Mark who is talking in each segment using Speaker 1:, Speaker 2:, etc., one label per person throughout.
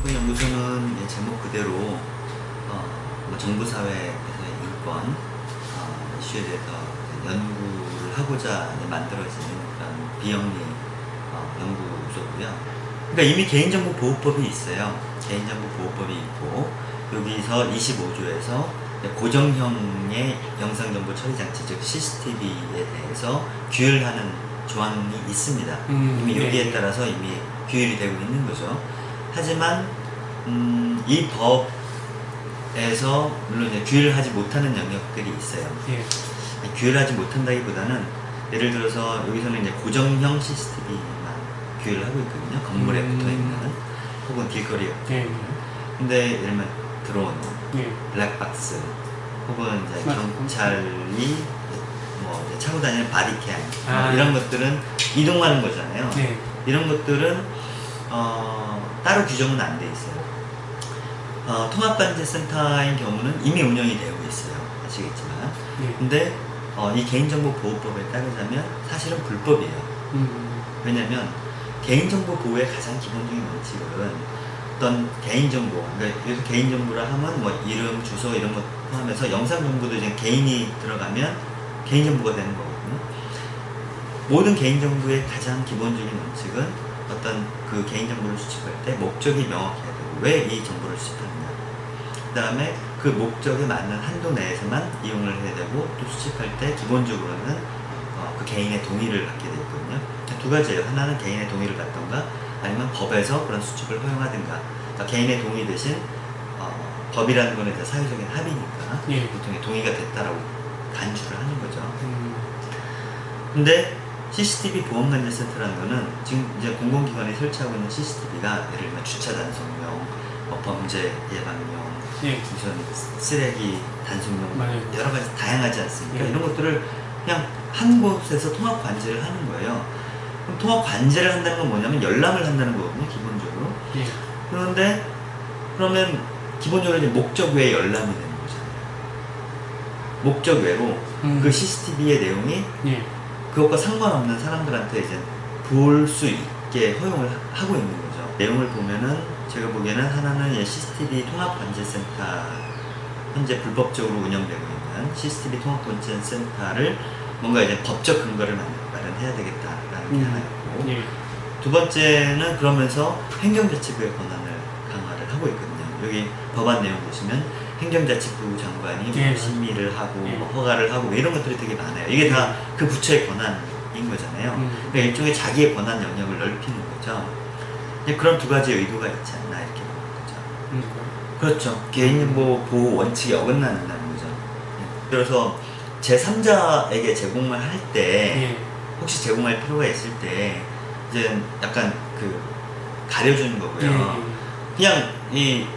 Speaker 1: 개인정보연구소는 제목 그대로 뭐 정부사회에서의 인권 이슈에 대해서 연구를 하고자 만들어진 그런 비영리 연구소고요. 그러니까 이미 개인정보보호법이 있어요. 개인정보보호법이 있고 여기서 25조에서 고정형의 영상정보 처리장치 즉 CCTV에 대해서 규율하는 조항이 있습니다. 이미 여기에 따라서 이미 규율이 되고 있는 거죠. 하지만 이 법에서 물론 이제 규율하지 못하는 영역들이 있어요. 규율하지 못한다기보다는 예를 들어서 여기서는 이제 고정형 CCTV만 규율을 하고 있거든요. 건물에 붙어 있는 혹은 길거리에 붙어 있는. 근데 예를 들면 드론, 블랙박스, 혹은 이제 경찰이 뭐 이제 차고 다니는 바디캠 이런 것들은 이동하는 거잖아요. 이런 것들은 따로 규정은 안 돼 있어요. 통합관제센터인 경우는 이미 운영이 되고 있어요. 아시겠지만. 근데 이 개인정보보호법에 따르자면 사실은 불법이에요. 왜냐면 개인정보 보호의 가장 기본적인 원칙은 어떤 개인정보, 그러니까 여기서 개인정보라 하면 뭐 이름, 주소 이런 것 포함해서 영상정보도 이제 개인이 들어가면 개인정보가 되는 거거든요. 모든 개인정보의 가장 기본적인 원칙은 어떤 그 개인정보를 수집할 때 목적이 명확해야 되고 왜 이 정보를 수집하느냐. 그 다음에 그 목적에 맞는 한도 내에서만 이용을 해야 되고 또 수집할 때 기본적으로는 그 개인의 동의를 받게 되어 있거든요. 두 가지예요. 하나는 개인의 동의를 받던가 아니면 법에서 그런 수집을 허용하든가. 그러니까 개인의 동의 대신 법이라는 거는 이제 사회적인 합의니까 보통의 동의가 됐다라고 간주를 하는 거죠. 근데 CCTV 보험관제센터라는 거는 지금 이제 공공기관이 설치하고 있는 CCTV가 예를 들면 주차 단속용, 범죄 예방용, 무슨 쓰레기 단속용 여러 가지 다양하지 않습니까? 이런 것들을 그냥 한 곳에서 통합 관제를 하는 거예요. 그럼 통합 관제를 한다는 건 뭐냐면 열람을 한다는 거거든요, 기본적으로. 그런데 그러면 기본적으로 이제 목적 외에 열람이 되는 거잖아요. 목적 외로 그 CCTV의 내용이 그것과 상관없는 사람들한테 이제 볼 수 있게 허용을 하고 있는 거죠. 내용을 보면은 제가 보기에는 하나는 CCTV 통합관제센터 현재 불법적으로 운영되고 있는 CCTV 통합관제센터를 뭔가 이제 법적 근거를 마련해야 되겠다라는 게 하나였고 두 번째는 그러면서 행정자치부의 권한을 강화를 하고 있거든요. 여기 법안 내용 보시면 행정자치부 장관이 뭐 심의를 하고 뭐 허가를 하고 이런 것들이 되게 많아요. 이게 다 그 부처의 권한인 거잖아요. 그러니까 일종의 자기의 권한 영역을 넓히는 거죠. 그런 두 가지 의도가 있지 않나 이렇게 보는 거죠. 그렇죠. 개인정보 보호 원칙에 어긋난다는 거죠. 그래서 제3자에게 제공을 할 때 혹시 제공할 필요가 있을 때 이제 약간 그 가려주는 거고요. 그냥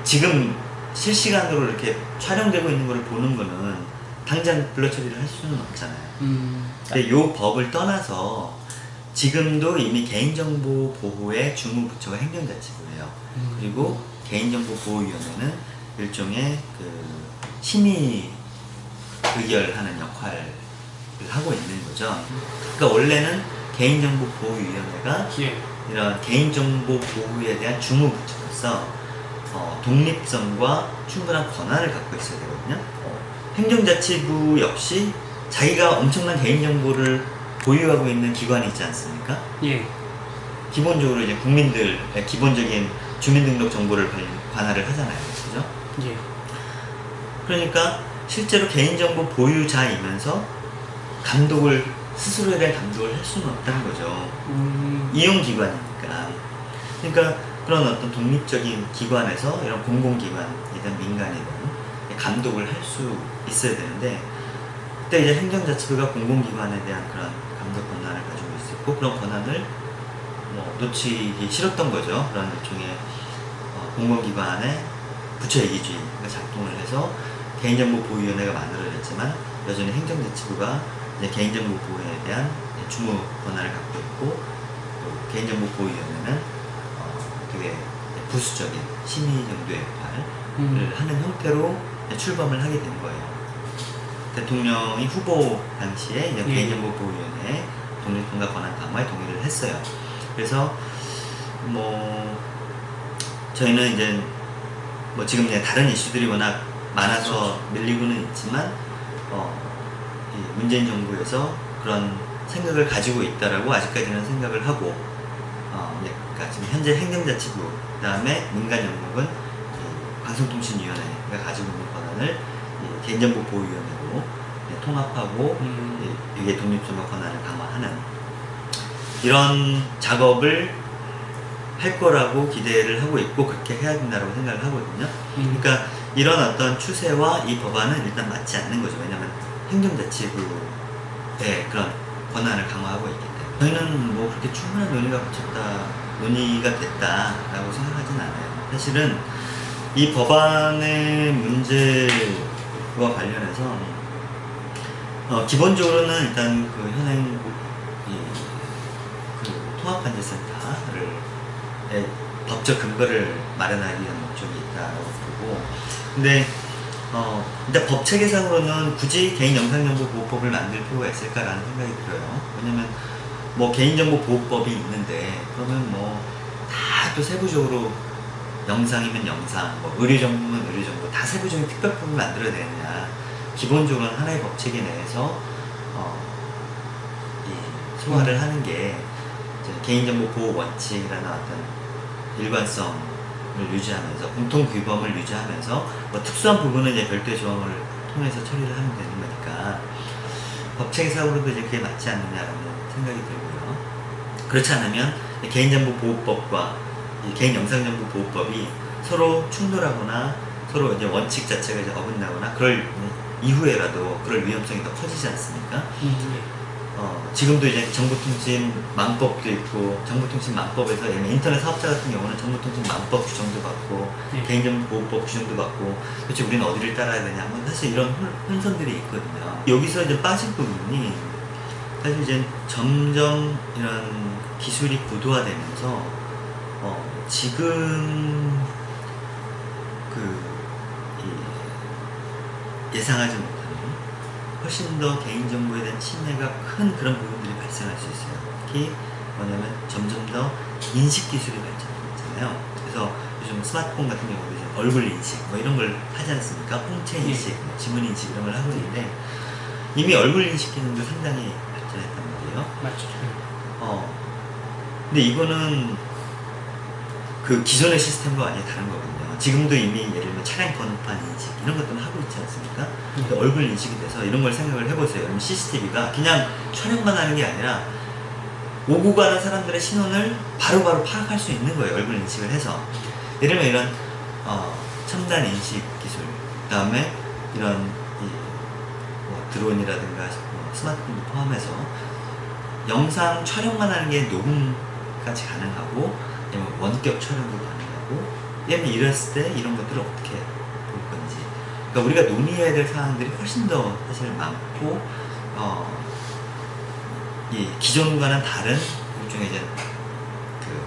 Speaker 1: 지금 실시간으로 이렇게 촬영되고 있는 걸 보는 거는 당장 블러 처리를 할 수는 없잖아요. 근데 이 법을 떠나서 지금도 이미 개인정보 보호의 주무부처가 행정자치부예요. 그리고 개인정보보호위원회는 일종의 그 심의 의결하는 역할을 하고 있는 거죠. 그러니까 원래는 개인정보보호위원회가 이런 개인정보 보호에 대한 주무부처로서 독립성과 충분한 권한을 갖고 있어야 되거든요. 행정자치부 역시 자기가 엄청난 개인정보를 보유하고 있는 기관이 있지 않습니까? 기본적으로 이제 국민들의 기본적인 주민등록 정보를 관할을 하잖아요. 그죠? 그러니까 실제로 개인정보 보유자이면서 스스로에 대한 감독을 할 수는 없다는 거죠. 이용기관이니까. 그러니까 그런 어떤 독립적인 기관에서 이런 공공기관이든 민간이든 감독을 할 수 있어야 되는데 그때 이제 행정자치부가 공공기관에 대한 그런 감독 권한을 가지고 있었고 그런 권한을 놓치기 싫었던 거죠. 그런 일종의 공공기관의 부처이기주의가 작동을 해서 개인정보보호위원회가 만들어졌지만 여전히 행정자치부가 이제 개인정보 보호에 대한 주무 권한을 갖고 있고 개인정보보호위원회는 되게 부수적인 심의 정도의 역할을 하는 형태로 출범을 하게 된 거예요. 대통령이 후보 당시에 이제 개인정보보호위원회 독립성과 권한 강화에 동의를 했어요. 그래서 저희는 이제 뭐 지금 이제 다른 이슈들이 워낙 많아서 밀리고는 있지만 이 문재인 정부에서 그런 생각을 가지고 있다라고 아직까지는 생각을 하고 그러니까 지금 현재 행정자치부 그다음에 민간연구원 방송통신위원회가 가지고 있는 권한을 개인정보보호위원회로 통합하고 이게 독립선거 권한을 강화하는 이런 작업을 할 거라고 기대를 하고 있고 그렇게 해야 된다고 생각을 하거든요. 그러니까 이런 어떤 추세와 이 법안은 일단 맞지 않는 거죠. 왜냐하면 행정자치부의 그런 권한을 강화하고 있기 때문에 저희는 뭐 그렇게 충분한 논의가 됐다라고 생각하진 않아요. 사실은 이 법안의 문제와 관련해서 기본적으로는 일단 그 현행 그 통합관제센터를 법적 근거를 마련하기 위한 목적이 있다고 보고, 근데 일단 법 체계상으로는 굳이 개인영상정보보호법을 만들 필요가 있을까라는 생각이 들어요. 왜냐면 뭐 개인정보보호법이 있는데 그러면 뭐 다 또 세부적으로 영상이면 영상, 뭐 의료정보면 의료정보 다 세부적인 특별법을 만들어야 되느냐. 기본적으로는 하나의 법 체계 내에서 이 소화를 하는 게 개인정보 보호 원칙이라는 어떤 일관성을 유지하면서 공통규범을 유지하면서 뭐 특수한 부분은 이제 별도의 조항을 통해서 처리를 하면 되는 거니까 법체계상으로도 이제 그게 맞지 않느냐라는 생각이 들고요. 그렇지 않으면 개인정보보호법과 개인영상정보보호법이 서로 충돌하거나 서로 이제 원칙 자체가 이제 어긋나거나 그럴 이후에라도 그럴 위험성이 더 커지지 않습니까? 지금도 이제 정보통신망법도 있고, 정보통신망법에서 인터넷 사업자 같은 경우는 정보통신망법 규정도 받고, 개인정보보호법 규정도 받고, 도대체 우리는 어디를 따라야 되냐, 뭐 사실 이런 혼선들이 있거든요. 여기서 이제 빠진 부분이, 사실 이제 점점 이런 기술이 고도화되면서, 지금 예상하지 못하는 훨씬 더 개인정보에 대한 침해가 큰 그런 부분들이 발생할 수 있어요. 특히 뭐냐면 점점 더 인식기술이 발전하고 있잖아요. 그래서 요즘 스마트폰 같은 경우도 이제 얼굴 인식 뭐 이런 걸 하지 않습니까? 홍채 인식, 지문 인식 이런 걸 하고 있는데 이미 얼굴 인식 기능도 상당히 발전했단 말이에요.
Speaker 2: 맞죠.
Speaker 1: 근데 이거는 그 기존의 시스템과 완전히 다른 거거든요. 지금도 이미 예를 들면 차량 번호판 인식 이런 것들은 하고 있지 않습니까? 얼굴 인식이 돼서 이런 걸 생각을 해보세요. 그럼 CCTV가 그냥 촬영만 하는 게 아니라 오고 가는 사람들의 신원을 바로바로 파악할 수 있는 거예요. 얼굴 인식을 해서. 예를 들면 이런 첨단 인식 기술, 그 다음에 이런 뭐 드론이라든가 스마트폰도 포함해서 영상 촬영만 하는 게 녹음까지 가능하고 원격 촬영도 가능하고 얘는 이랬을 때 이런 것들을 어떻게 볼 건지, 그러니까 우리가 논의해야 될 사항들이 훨씬 더 사실 많고 이 기존과는 다른 일종의 이제 그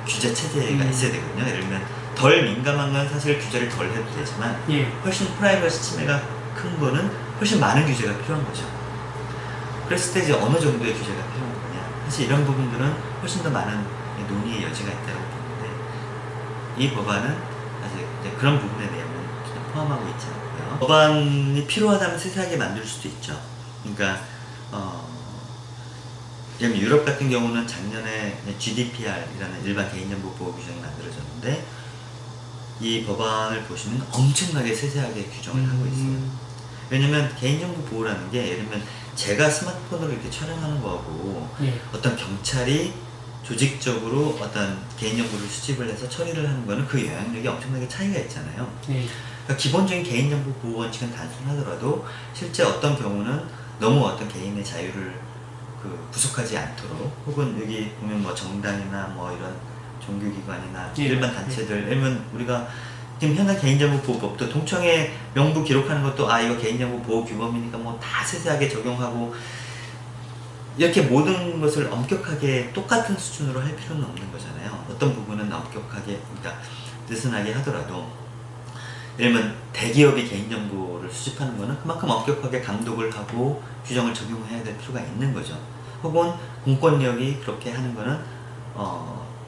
Speaker 1: 규제 체제가 있어야 되거든요. 예를 들면 덜 민감한 건 사실 규제를 덜 해도 되지만 훨씬 프라이버시 침해가 큰 거는 훨씬 많은 규제가 필요한 거죠. 그랬을 때 이제 어느 정도의 규제가 필요한 거냐, 사실 이런 부분들은 훨씬 더 많은 논의의 여지가 있다고 보는데 이 법안은 아직 이제 그런 부분에 대해서는 포함하고 있지 않고요. 법안이 필요하다면 세세하게 만들 수도 있죠. 그러니까 유럽 같은 경우는 작년에 GDPR이라는 일반 개인정보 보호 규정이 만들어졌는데 이 법안을 보시면 엄청나게 세세하게 규정을 하고 있어요. 왜냐면 개인정보 보호라는 게 예를 들면 제가 스마트폰으로 이렇게 촬영하는 거하고 어떤 경찰이 조직적으로 어떤 개인정보를 수집을 해서 처리를 하는 거는 그 영향력이 엄청나게 차이가 있잖아요. 그러니까 기본적인 개인정보 보호 원칙은 단순하더라도 실제 어떤 경우는 너무 어떤 개인의 자유를 구속하지 않도록, 혹은 여기 보면 뭐 정당이나 뭐 이런 종교기관이나 일반 단체들, 예를 들면 우리가 지금 현행 개인정보 보호법도 동청에 명부 기록하는 것도 이거 개인정보 보호 규범이니까 뭐 다 세세하게 적용하고 이렇게 모든 것을 엄격하게 똑같은 수준으로 할 필요는 없는 거잖아요. 어떤 부분은 엄격하게, 그러니까 느슨하게 하더라도 예를 들면 대기업이 개인정보를 수집하는 거는 그만큼 엄격하게 감독을 하고 규정을 적용해야 될 필요가 있는 거죠. 혹은 공권력이 그렇게 하는 거는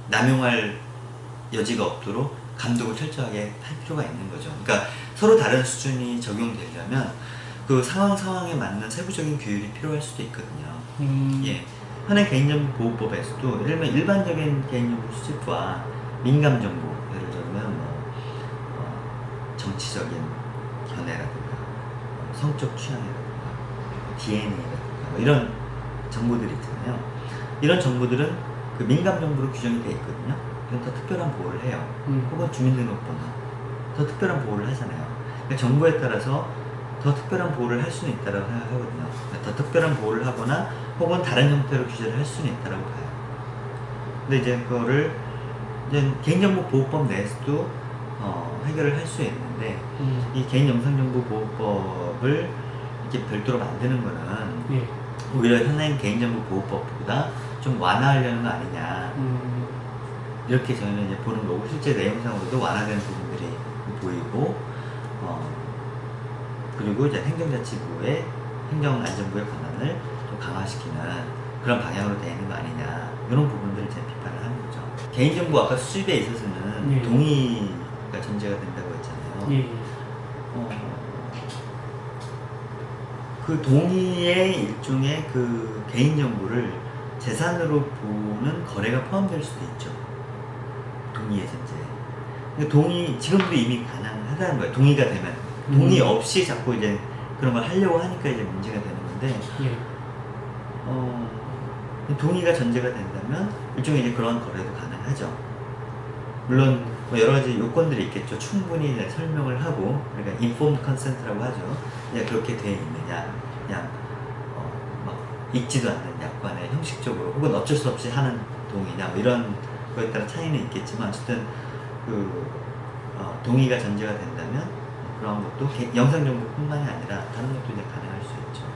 Speaker 1: 남용할 여지가 없도록 감독을 철저하게 할 필요가 있는 거죠. 그러니까 서로 다른 수준이 적용되려면 그 상황에 맞는 세부적인 규율이 필요할 수도 있거든요. 예. 현행 개인정보보호법에서도 예를 들면 일반적인 개인정보 수집과 민감정보, 예를 들면 정치적인 견해라든가 성적 취향이라든가 DNA라든가 이런 정보들이 있잖아요. 이런 정보들은 그 민감정보로 규정이 되어 있거든요. 이건 더 특별한 보호를 해요. 혹은 주민등록번호 더 특별한 보호를 하잖아요. 그러니까 정보에 따라서 더 특별한 보호를 할 수는 있다고 생각하거든요. 더 특별한 보호를 하거나 혹은 다른 형태로 규제를 할 수는 있다고 봐요. 근데 이제 그거를 이제 개인정보보호법 내에서도 해결을 할 수 있는데 이 개인영상정보보호법을 이렇게 별도로 만드는 거는
Speaker 2: 예.
Speaker 1: 오히려 현행 개인정보보호법보다 좀 완화하려는 거 아니냐 이렇게 저희는 이제 보는 거고, 실제 내용상으로도 완화되는 부분들이 보이고 그리고 이제 행정자치부의 행정안전부의 권한을 좀 강화시키는 그런 방향으로 되어 있는 거 아니냐, 이런 부분들을 제가 비판을 하는 거죠. 개인정보 아까 수집에 있어서는
Speaker 2: 예.
Speaker 1: 동의가 전제가 된다고 했잖아요.
Speaker 2: 예.
Speaker 1: 그 동의의 일종의 그 개인정보를 재산으로 보는 거래가 포함될 수도 있죠. 동의의 전제. 동의, 지금도 이미 가능하다는 거예요. 동의가 되면. 동의 없이 자꾸 이제 그런 걸 하려고 하니까 이제 문제가 되는 건데,
Speaker 2: 예.
Speaker 1: 동의가 전제가 된다면 일종의 이제 그런 거래도 가능하죠. 물론 뭐 여러 가지 요건들이 있겠죠. 충분히 이제 설명을 하고, 그러니까 informed consent라고 하죠. 그냥 그렇게 돼 있느냐, 그냥 막 읽지도 않는 약관에 형식적으로 혹은 어쩔 수 없이 하는 동의냐, 뭐 이런 거에 따라 차이는 있겠지만 어쨌든 그 동의가 전제가 된다면 그런 것도 영상정보뿐만이 아니라 다른 것도 이제 가능할 수 있죠.